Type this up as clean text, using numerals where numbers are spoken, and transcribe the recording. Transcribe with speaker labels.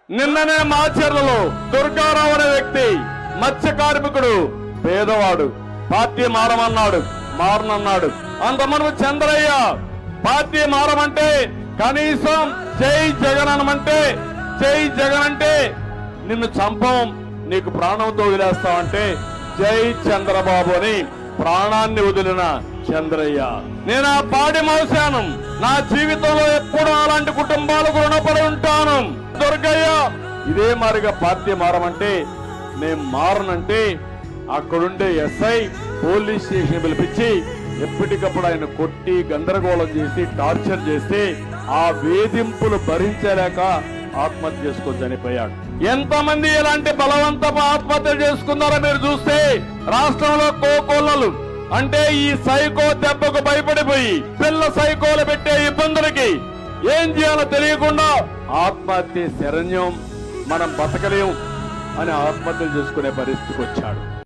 Speaker 1: నిన్ననే మాచర్లలో దుర్గారావు అనే వ్యక్తి మత్స్య కార్మికుడు పేదవాడు పార్టీ మారనన్నాడు. అంతమను చంద్రయ్య పార్టీ మారమంటే కనీసం జై జగన్ అనమంటే జై జగన్ అంటే నిన్ను చంపం, నీకు ప్రాణంతో వదిలేస్తామంటే జై చంద్రబాబు అని ప్రాణాన్ని వదిలిన చంద్రయ్య. నేను ఆ పాడి మోసాను. నా జీవితంలో ఎప్పుడూ అలాంటి కుటుంబాలకు రుణపడి ఉంటాను. దుర్గయ్య ఇదే మారిగా పార్టీ మారమంటే నేను మారనంటే అక్కడుండే ఎస్ఐ పోలీస్ స్టేషన్ పిలిపించి ఎప్పటికప్పుడు ఆయన కొట్టి గందరగోళం చేసి టార్చర్ చేస్తే ఆ వేధింపులు భరించలేక ఆత్మహత్య చేసుకొని చనిపోయాడు. ఎంతమంది ఇలాంటి బలవంతపు ఆత్మహత్య చేసుకున్నారో మీరు చూస్తే రాష్ట్రంలో కోకొల్లలు అంటే ఈ సైకో దెబ్బకు భయపడిపోయి పిల్ల సైకోలు పెట్టే ఇబ్బందులకి ఏం చేయాలో తెలియకుండా ఆత్మహత్య శరణ్యం, మనం బతకలేం అని ఆత్మహత్యలు చేసుకునే పరిస్థితికి వచ్చాడు.